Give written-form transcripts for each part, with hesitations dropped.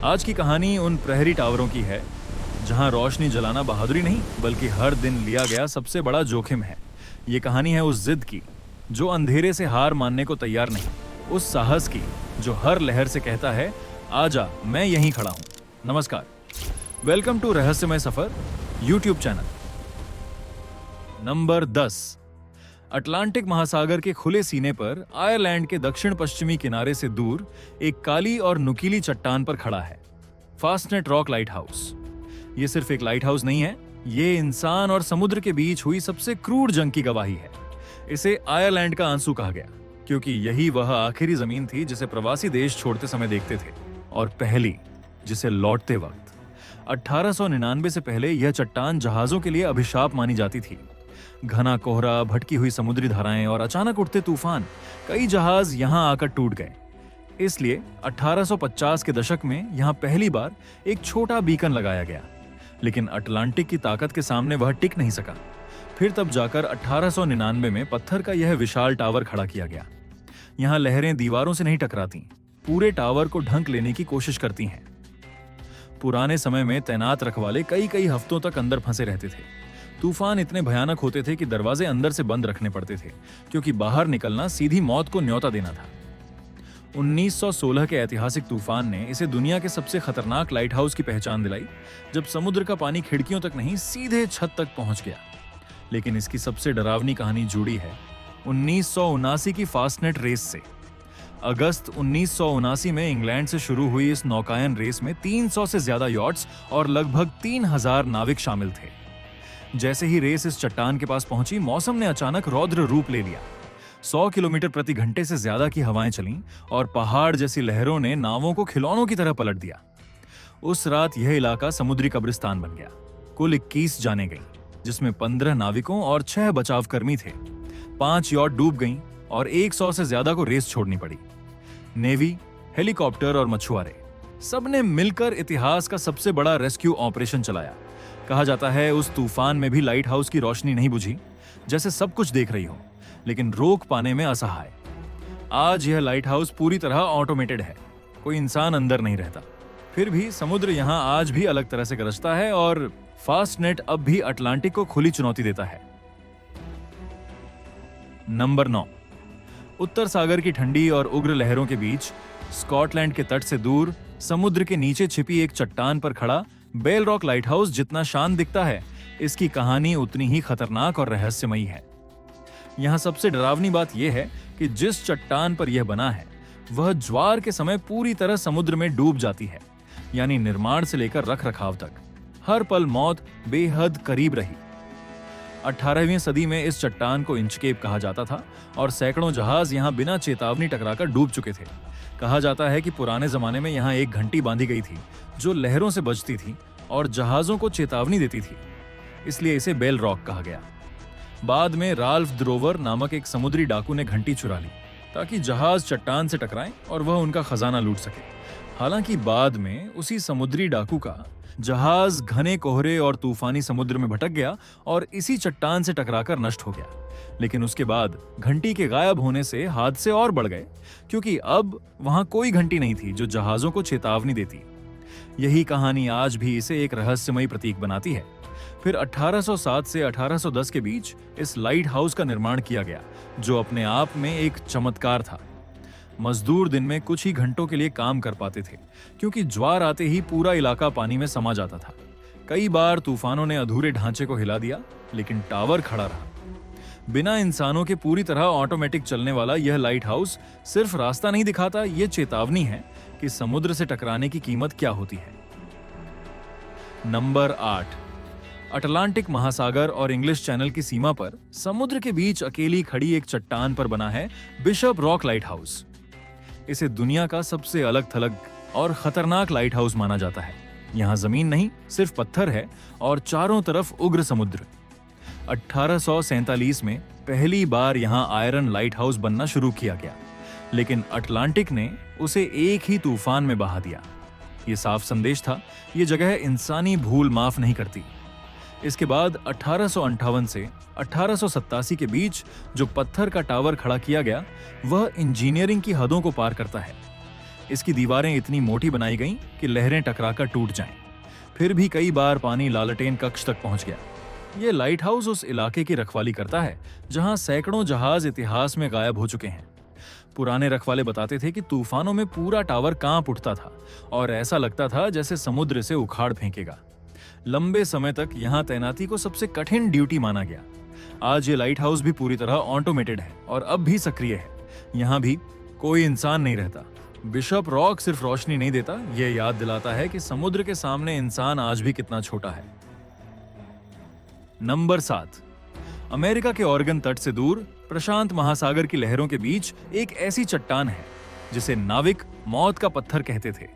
आज की कहानी उन प्रहरी टावरों की है जहां रोशनी जलाना बहादुरी नहीं बल्कि हर दिन लिया गया सबसे बड़ा जोखिम है। ये कहानी है उस जिद की जो अंधेरे से हार मानने को तैयार नहीं, उस साहस की जो हर लहर से कहता है आजा मैं यहीं खड़ा हूं। नमस्कार, वेलकम टू रहस्यमय सफर यूट्यूब चैनल। नंबर 10। अटलांटिक महासागर के खुले सीने पर आयरलैंड के दक्षिण पश्चिमी किनारे से दूर एक काली और नुकीली चट्टान पर खड़ा है फास्टनेट रॉक लाइट हाउस। ये सिर्फ एक लाइट हाउस नहीं है, ये इंसान और समुद्र के बीच हुई सबसे क्रूर जंग की गवाही है। इसे आयरलैंड का आंसू कहा गया क्योंकि यही वह आखिरी जमीन थी जिसे प्रवासी देश छोड़ते समय देखते थे, और पहली जिसे लौटते वक्त। 1899 से पहले यह चट्टान जहाजों के लिए अभिशाप मानी जाती थी। घना कोहरा, भटकी हुई समुद्री धाराएं और अचानक उठते तूफान, कई जहाज यहां आकर टूट गए। इसलिए 1850 के दशक में यहां पहली बार एक छोटा बीकन लगाया गया, लेकिन अटलांटिक की ताकत के सामने वह टिक नहीं सका। फिर तब जाकर 1899 में पत्थर का यह विशाल टावर खड़ा किया गया। यहां लहरें दीवारों से नहीं टकराती, पूरे टावर को ढंक लेने की कोशिश करती हैं। पुराने समय में तैनात रखवाले कई कई हफ्तों तक अंदर फंसे रहते थे। तूफान इतने भयानक होते थे कि दरवाजे अंदर से बंद रखने पड़ते थे, क्योंकि बाहर निकलना सीधी मौत को न्योता देना था। 1916 के ऐतिहासिक तूफान ने इसे दुनिया के सबसे खतरनाक लाइट हाउस की पहचान दिलाई, जब समुद्र का पानी खिड़कियों तक नहीं सीधे छत तक पहुंच गया। लेकिन इसकी सबसे डरावनी कहानी जुड़ी है 1979 की फास्टनेट रेस से। अगस्त 1979 में इंग्लैंड से शुरू हुई इस नौकायन रेस में 300 से ज्यादा यॉट्स और लगभग 3000 नाविक शामिल थे। जैसे ही रेस इस चट्टान के पास पहुंची, मौसम ने अचानक रौद्र रूप ले लिया। 100 किलोमीटर प्रति घंटे से ज्यादा की हवाएं चलीं और पहाड़ जैसी लहरों ने नावों को खिलौनों की तरह पलट दिया। उस रात यह इलाका समुद्री कब्रिस्तान बन गया। कुल 21 जानें गईं, जिसमें 15 नाविकों और 6 बचावकर्मी थे। 5 यॉट डूब गईं और 100 से ज्यादा को रेस छोड़नी पड़ी। नेवी, हेलीकॉप्टर और मछुआरे सबने मिलकर इतिहास का सबसे बड़ा रेस्क्यू ऑपरेशन चलाया। कहा जाता है उस तूफान में भी लाइट हाउस की रोशनी नहीं बुझी, जैसे सब कुछ देख रही हो, लेकिन रोक पाने में असहाय। आज यह लाइट हाउस पूरी तरह ऑटोमेटेड है, कोई इंसान अंदर नहीं रहता। फिर भी समुद्र यहां आज भी अलग तरह से गरजता है और फास्टनेट अब भी अटलांटिक को खुली चुनौती देता है। नंबर 9। उत्तर सागर की ठंडी और उग्र लहरों के बीच स्कॉटलैंड के तट से दूर समुद्र के नीचे छिपी एक चट्टान पर खड़ा बेल रॉक लाइट हाउस जितना शांत दिखता है, इसकी कहानी उतनी ही खतरनाक और रहस्यमयी है। यहां सबसे डरावनी बात यह है कि जिस चट्टान पर यह बना है वह ज्वार के समय पूरी तरह समुद्र में डूब जाती है, यानी निर्माण से लेकर रख रखाव तक हर पल मौत बेहद करीब रही। 18वीं सदी में इस चट्टान को इंचकेप कहा जाता था और सैकड़ों जहाज यहां बिना चेतावनी टकराकर डूब चुके थे। कहा जाता है कि पुराने जमाने में यहां एक घंटी बांधी गई थी जो लहरों से बजती थी और जहाजों को चेतावनी देती थी, इसलिए इसे बेल रॉक कहा गया। बाद में राल्फ द्रोवर नामक एक समुद्री डाकू ने घंटी चुरा ली ताकि जहाज चट्टान से टकराएं और वह उनका खजाना लूट सके। हालांकि बाद में उसी समुद्री डाकू का जहाज घने कोहरे और तूफानी समुद्र में भटक गया और इसी चट्टान से टकराकर नष्ट हो गया। लेकिन उसके बाद घंटी के गायब होने से हादसे और बढ़ गए, क्योंकि अब वहां कोई घंटी नहीं थी जो जहाजों को चेतावनी देती। यही कहानी आज भी इसे एक रहस्यमयी प्रतीक बनाती है। फिर 1807 से 1810 के बीच इस लाइट हाउस का निर्माण किया गया, जो अपने आप में एक चमत्कार था। मजदूर दिन में कुछ ही घंटों के लिए काम कर पाते थे, क्योंकि ज्वार आते ही पूरा इलाका पानी में समा जाता था। कई बार तूफानों ने अधूरे ढांचे को हिला दिया, लेकिन टावर खड़ा रहा। बिना इंसानों के पूरी तरह ऑटोमेटिक चलने वाला यह लाइट हाउस सिर्फ रास्ता नहीं दिखाता, यह चेतावनी है कि समुद्र से टकराने की कीमत क्या होती है। नंबर 8। अटलांटिक महासागर और इंग्लिश चैनल की सीमा पर समुद्र के बीच अकेली खड़ी एक चट्टान पर बना है बिशप रॉक लाइट हाउस। इसे दुनिया का सबसे अलग थलग और खतरनाक लाइट हाउस माना जाता है। यहां जमीन नहीं, सिर्फ पत्थर है और चारों तरफ उग्र समुद्र। 1847 में पहली बार यहां आयरन लाइट हाउस बनना शुरू किया गया, लेकिन अटलांटिक ने उसे एक ही तूफान में बहा दिया। यह साफ संदेश था, यह जगह इंसानी भूल माफ नहीं करती। इसके बाद 1858 से 1887 के बीच जो पत्थर का टावर खड़ा किया गया, वह इंजीनियरिंग की हदों को पार करता है। इसकी दीवारें इतनी मोटी बनाई गईं कि लहरें टकराकर टूट जाएं। फिर भी कई बार पानी लालटेन कक्ष तक पहुंच गया। ये लाइट हाउस उस इलाके की रखवाली करता है जहां सैकड़ों जहाज इतिहास में गायब हो चुके हैं। पुराने रखवाले बताते थे कि तूफानों में पूरा टावर कांप उठता था और ऐसा लगता था जैसे समुद्र से उखाड़ फेंकेगा। लंबे समय तक यहाँ तैनाती को सबसे कठिन ड्यूटी माना गया। आज ये लाइट हाउस भी पूरी तरह ऑटोमेटेड है और अब भी सक्रिय है। यहाँ भी कोई इंसान नहीं रहता। बिशप रॉक सिर्फ रोशनी नहीं देता, ये याद दिलाता है कि समुद्र के सामने इंसान आज भी कितना छोटा है। नंबर 7, अमेरिका के ऑरेगन तट से दूर प्रशांत महासागर की लहरों के बीच एक ऐसी चट्टान है जिसे नाविक मौत का पत्थर कहते थे।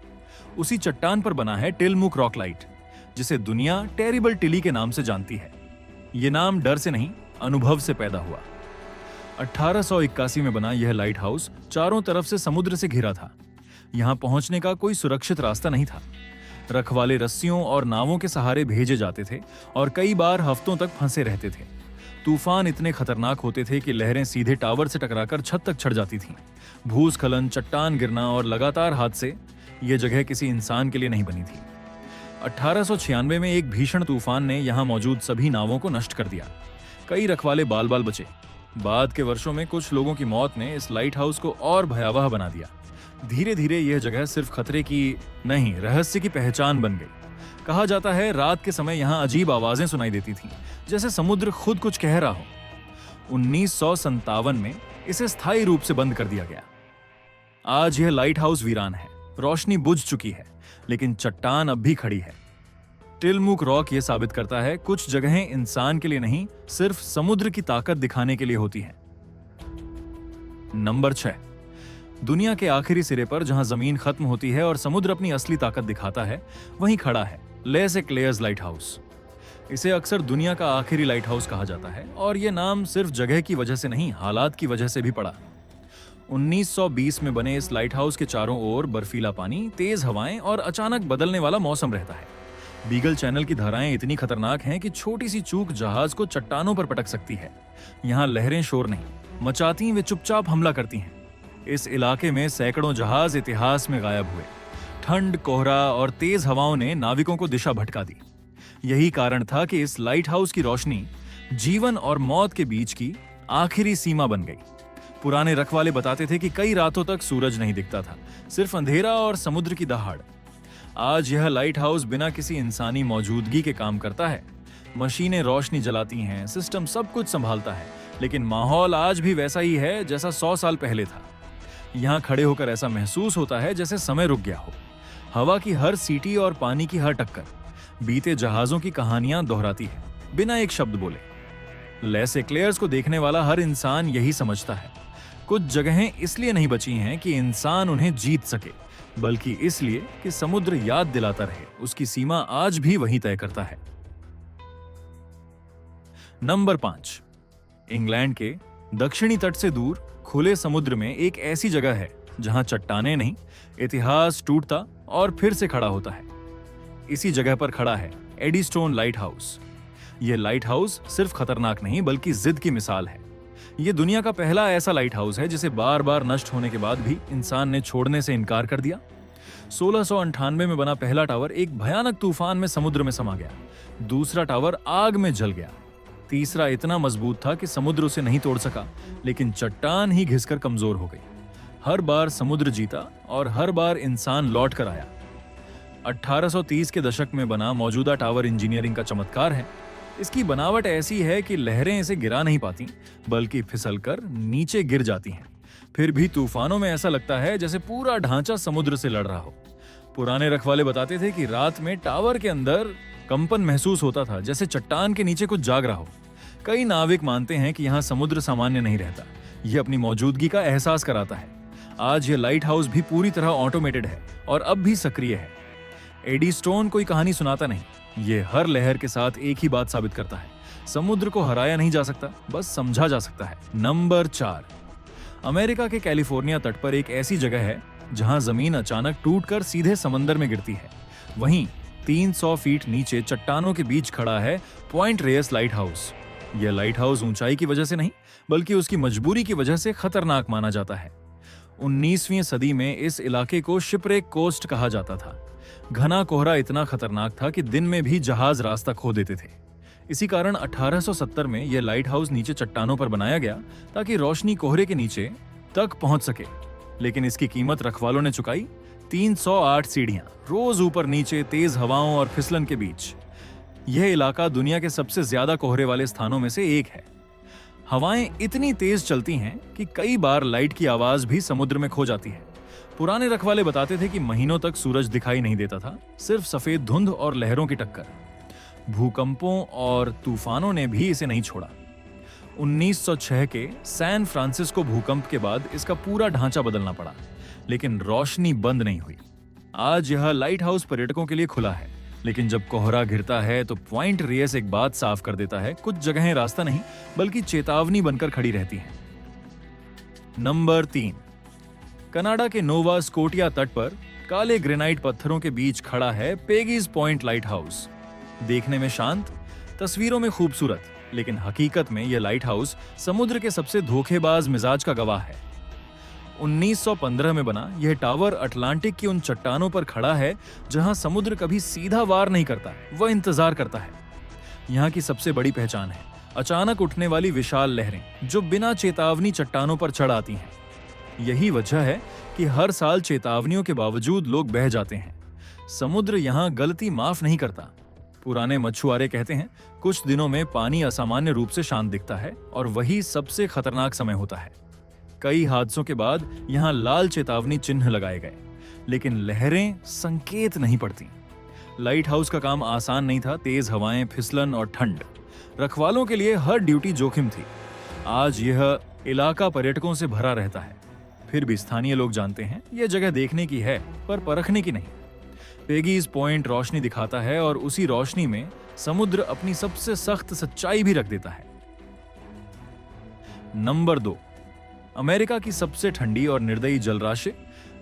उसी चट्टान पर बना है टिलमुक रॉक लाइट, जिसे दुनिया टेरिबल टिली के नाम से जानती है। ये नाम डर से नहीं, अनुभव से पैदा हुआ। 1881 में बना यह लाइट हाउस चारों तरफ से समुद्र से घिरा था। यहां पहुंचने का कोई सुरक्षित रास्ता नहीं था। रखवाले रस्सियों और नावों के सहारे भेजे जाते थे और कई बार हफ्तों तक फंसे रहते थे। तूफान इतने खतरनाक होते थे कि लहरें सीधे टावर से टकराकर छत तक चढ़ जाती थीं। भूस्खलन, चट्टान गिरना और लगातार हादसे, ये जगह किसी इंसान के लिए नहीं बनी थी। 1896 में एक भीषण तूफान ने यहां मौजूद सभी नावों को नष्ट कर दिया। कई रखवाले बाल बाल बचे। बाद के वर्षों में कुछ लोगों की मौत ने इस लाइट हाउस को और भयावह बना दिया। धीरे धीरे यह जगह सिर्फ खतरे की नहीं, रहस्य की पहचान बन गई। कहा जाता है रात के समय यहां अजीब आवाजें सुनाई देती थीं, जैसे समुद्र खुद कुछ कह रहा हो। 1957 में इसे स्थायी रूप से बंद कर दिया गया। आज यह लाइट हाउस वीरान है, रोशनी बुझ चुकी है, लेकिन चट्टान अब भी खड़ी है। टिलमुक रॉक यह साबित करता है कुछ जगहें इंसान के लिए नहीं, सिर्फ समुद्र की ताकत दिखाने के लिए होती हैं। नंबर 6, दुनिया के आखिरी सिरे पर जहां जमीन खत्म होती है और समुद्र अपनी असली ताकत दिखाता है, वहीं खड़ा है लेस एक्लेयर्स लाइट हाउस। इसे अक्सर दुनिया का आखिरी लाइट हाउस कहा जाता है और यह नाम सिर्फ जगह की वजह से नहीं, हालात की वजह से भी पड़ा। 1920 में बने इस लाइट हाउस के चारों ओर बर्फीला पानी, तेज हवाएं और अचानक बदलने वाला मौसम रहता है। बीगल चैनल की धाराएं इतनी खतरनाक हैं कि छोटी सी चूक जहाज को चट्टानों पर पटक सकती है। यहाँ लहरें शोर नहीं मचाती, वे चुपचाप हमला करती हैं। इस इलाके में सैकड़ों जहाज इतिहास में गायब हुए। ठंड, कोहरा और तेज हवाओं ने नाविकों को दिशा भटका दी। यही कारण था कि इस लाइट हाउस की रोशनी जीवन और मौत के बीच की आखिरी सीमा बन गई। पुराने रखवाले बताते थे कि कई रातों तक सूरज नहीं दिखता था, सिर्फ अंधेरा और समुद्र की दहाड़। आज यह लाइट हाउस बिना किसी इंसानी मौजूदगी के काम करता है। मशीनें रोशनी जलाती हैं, सिस्टम सब कुछ संभालता है, लेकिन माहौल आज भी वैसा ही है जैसा 100 साल पहले था। यहाँ खड़े होकर ऐसा महसूस होता है जैसे समय रुक गया हो। हवा की हर सीटी और पानी की हर टक्कर बीते जहाजों की कहानियां दोहराती है, बिना एक शब्द बोले। लेस एक्लेयर्स को देखने वाला हर इंसान यही समझता है। कुछ जगहें इसलिए नहीं बची हैं कि इंसान उन्हें जीत सके, बल्कि इसलिए कि समुद्र याद दिलाता रहे, उसकी सीमा आज भी वही तय करता है। नंबर 5, इंग्लैंड के दक्षिणी तट से दूर खुले समुद्र में एक ऐसी जगह है जहां चट्टानें नहीं, इतिहास टूटता और फिर से खड़ा होता है। इसी जगह पर खड़ा है एडीस्टोन लाइट हाउस। यह लाइट हाउस सिर्फ खतरनाक नहीं बल्कि जिद की मिसाल है। यह दुनिया का पहला ऐसा लाइट हाउस है जिसे बार बार नष्ट होने के बाद भी इंसान ने छोड़ने से इनकार कर दिया। 1698 में बना पहला टावर एक भयानक तूफान में समुद्र में समा गया। दूसरा टावर आग में जल गया। तीसरा इतना मजबूत था कि समुद्र उसे नहीं तोड़ सका, लेकिन चट्टान ही घिसकर कमजोर हो गई। हर बार समुद्र जीता और हर बार इंसान लौट कर आया। 1830 के दशक में बना मौजूदा टावर इंजीनियरिंग का चमत्कार है। इसकी बनावट ऐसी है कि लहरें इसे गिरा नहीं पाती, बल्कि फिसलकर नीचे गिर जाती हैं। फिर भी तूफानों में ऐसा लगता है जैसे पूरा ढांचा समुद्र से लड़ रहा हो। पुराने रखवाले बताते थे कि रात में टावर के अंदर कंपन महसूस होता था, जैसे चट्टान के नीचे कुछ जाग रहा हो। कई नाविक मानते हैं कि यहाँ समुद्र सामान्य नहीं रहता, यह अपनी मौजूदगी का एहसास कराता है। आज यह लाइट हाउस भी पूरी तरह ऑटोमेटेड है और अब भी सक्रिय है। एडीस्टोन कोई कहानी सुनाता नहीं, ये हर लहर के साथ एक ही बात साबित करता है, समुद्र को हराया नहीं जा सकता, बस समझा जा सकता है। नंबर 4, अमेरिका के कैलिफोर्निया तट पर एक ऐसी जगह है जहां जमीन अचानक टूटकर सीधे समंदर में गिरती है। वहीं 300 फीट नीचे चट्टानों के बीच खड़ा है पॉइंट रेयस लाइट हाउस। यह लाइट हाउस ऊंचाई की वजह से नहीं, बल्कि उसकी मजबूरी की वजह से खतरनाक माना जाता है। 19वीं सदी में इस इलाके को शिपरेक कोस्ट कहा जाता था। घना कोहरा इतना खतरनाक था कि दिन में भी जहाज रास्ता खो देते थे। इसी कारण 1870 में यह लाइट हाउस नीचे चट्टानों पर बनाया गया ताकि रोशनी कोहरे के नीचे तक पहुंच सके। लेकिन इसकी कीमत रखवालों ने चुकाई। 308 सीढ़ियां, रोज ऊपर नीचे, तेज हवाओं और फिसलन के बीच। यह इलाका दुनिया के सबसे ज्यादा कोहरे वाले स्थानों में से एक है। हवाएं इतनी तेज चलती हैं कि कई बार लाइट की आवाज भी समुद्र में खो जाती है। पुराने रखवाले बताते थे कि महीनों तक सूरज दिखाई नहीं देता था, सिर्फ सफेद धुंध और लहरों की टक्कर। भूकंपों और तूफानों ने भी इसे नहीं छोड़ा। 1906 के सैन फ्रांसिस्को भूकंप के बाद इसका पूरा ढांचा बदलना पड़ा, लेकिन रोशनी बंद नहीं हुई। आज यह लाइट हाउस पर्यटकों के लिए खुला है, लेकिन जब कोहरा घिरता है तो पॉइंट रेस एक बात साफ कर देता है, कुछ जगहें रास्ता नहीं बल्कि चेतावनी बनकर खड़ी रहती हैं। नंबर 3, कनाडा के नोवा स्कोटिया तट पर काले ग्रेनाइट पत्थरों के बीच खड़ा है पेगीज पॉइंट लाइट हाउस। देखने में शांत, तस्वीरों में खूबसूरत, लेकिन हकीकत में यह लाइट हाउस समुद्र के सबसे धोखेबाज मिजाज का गवाह है। 1915 में बना यह टावर अटलांटिक की उन चट्टानों पर खड़ा है जहां समुद्र कभी सीधा वार नहीं करता, वह इंतजार करता है। यहां की सबसे बड़ी पहचान है अचानक उठने वाली विशाल लहरें जो बिना चेतावनी चट्टानों पर चढ़ आती हैं। यही वजह है कि हर साल चेतावनियों के बावजूद लोग बह जाते हैं। समुद्र यहां गलती माफ नहीं करता। पुराने मछुआरे कहते हैं, कुछ दिनों में पानी असामान्य रूप से शांत दिखता है और वही सबसे खतरनाक समय होता है। कई हादसों के बाद यहां लाल चेतावनी चिन्ह लगाए गए, लेकिन लहरें संकेत नहीं पड़ती। लाइट हाउस का काम आसान नहीं था। तेज हवाएं, फिसलन और ठंड, रखवालों के लिए हर ड्यूटी जोखिम थी। आज यह इलाका पर्यटकों से भरा रहता है, फिर भी स्थानीय लोग जानते हैं यह जगह देखने की है पर परखने की नहीं। पेगीज पॉइंट रोशनी दिखाता है और उसी रोशनी में समुद्र अपनी सबसे सख्त सच्चाई भी रख देता है। नंबर 2, अमेरिका की सबसे ठंडी और निर्दयी जलराशि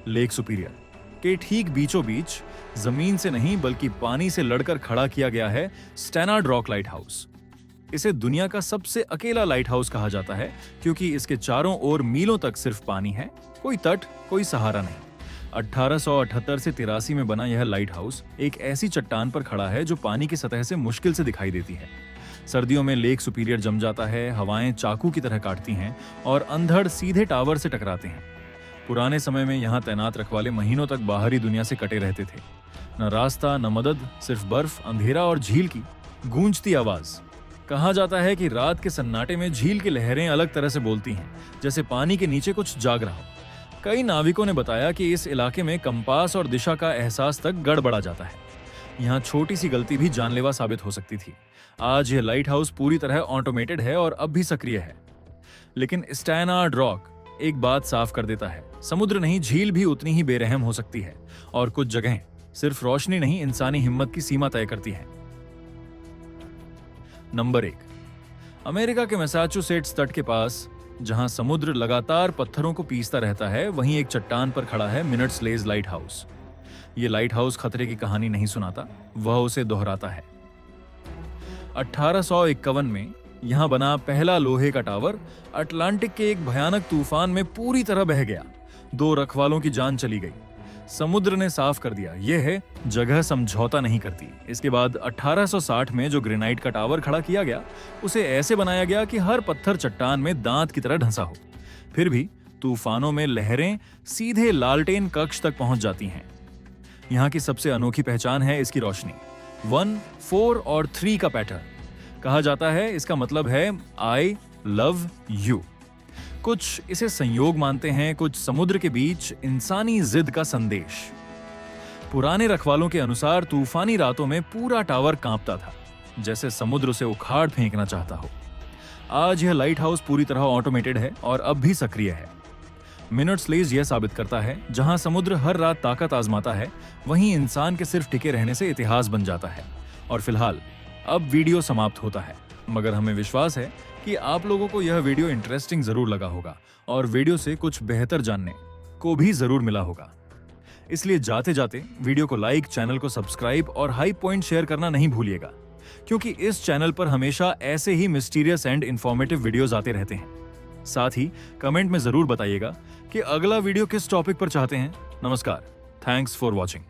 लेक सुपीरियर के ठीक बीचों बीच जमीन से नहीं बल्कि पानी से लड़कर खड़ा किया गया है स्टैनार्ड रॉक लाइट हाउस। इसे दुनिया का सबसे अकेला लाइट हाउस कहा जाता है क्योंकि इसके चारों ओर मीलों तक सिर्फ पानी है, कोई तट, कोई सहारा नहीं। 1878 से 83 में बना यह लाइट हाउस एक ऐसी चट्टान पर खड़ा है जो पानी की सतह से मुश्किल से दिखाई देती है। सर्दियों में लेक सुपीरियर जम जाता है, हवाएं चाकू की तरह काटती हैं और अंधड़ सीधे टावर से टकराते हैं। पुराने समय में यहाँ तैनात रखवाले महीनों तक बाहरी दुनिया से कटे रहते थे। न रास्ता, न मदद, सिर्फ बर्फ, अंधेरा और झील की गूंजती आवाज। कहा जाता है कि रात के सन्नाटे में झील की लहरें अलग तरह से बोलती हैं, जैसे पानी के नीचे कुछ जाग रहा हो। कई नाविकों ने बताया कि इस इलाके में कंपास और दिशा का एहसास तक गड़बड़ा जाता है। यहाँ छोटी सी गलती भी जानलेवा साबित हो सकती थी। आज यह लाइट हाउस पूरी तरह ऑटोमेटेड है और अब भी सक्रिय है। लेकिन स्टैनार्ड रॉक एक बात साफ कर देता है, समुद्र नहीं, झील भी उतनी ही बेरहम हो सकती है और कुछ जगहें सिर्फ रोशनी नहीं, इंसानी हिम्मत की सीमा तय करती है। नंबर 1, अमेरिका के मैसाचुसेट्स तट के पास जहां समुद्र लगातार पत्थरों को पीसता रहता है, वहीं एक चट्टान पर खड़ा है मिनट्स लेज लाइट हाउस। यह लाइट हाउस खतरे की कहानी नहीं सुनाता, वह उसे दोहराता है। 1851 में यहां बना पहला लोहे का टावर अटलांटिक के एक भयानक तूफान में पूरी तरह बह गया। 2 रखवालों की जान चली गई। समुद्र ने साफ कर दिया, यह है जगह समझौता नहीं करती। इसके बाद 1860 में जो ग्रेनाइट का टावर खड़ा किया गया, उसे ऐसे बनाया गया कि हर पत्थर चट्टान में दांत की तरह ढंसा हो। फिर भी तूफानों में लहरें सीधे लालटेन कक्ष तक पहुंच जाती हैं। यहाँ की सबसे अनोखी पहचान है इसकी रोशनी। 1, 4 और 3 का पैटर्न। कहा जाता है इसका मतलब है आई लव यू। कुछ इसे संयोग मानते हैं, कुछ समुद्र के बीच इंसानी जिद का संदेश। पुराने रखवालों के अनुसार तूफानी रातों में पूरा टावर कांपता था, जैसे समुद्र उसे उखाड़ फेंकना चाहता हो। आज यह लाइट हाउस पूरी तरह ऑटोमेटेड है और अब भी सक्रिय है। मिनट्स लेज यह साबित करता है, जहां समुद्र हर रात ताकत आजमाता है, वहीं इंसान के सिर्फ टिके रहने से इतिहास बन जाता है। और फिलहाल अब वीडियो समाप्त होता है, मगर हमें विश्वास है कि आप लोगों को यह वीडियो इंटरेस्टिंग जरूर लगा होगा और वीडियो से कुछ बेहतर जानने को भी जरूर मिला होगा। इसलिए जाते जाते वीडियो को लाइक, चैनल को सब्सक्राइब और हाई पॉइंट शेयर करना नहीं भूलिएगा, क्योंकि इस चैनल पर हमेशा ऐसे ही मिस्टीरियस एंड इंफॉर्मेटिव वीडियोस आते रहते हैं। साथ ही कमेंट में जरूर बताइएगा कि अगला वीडियो किस टॉपिक पर चाहते हैं। नमस्कार, थैंक्स फॉर वॉचिंग।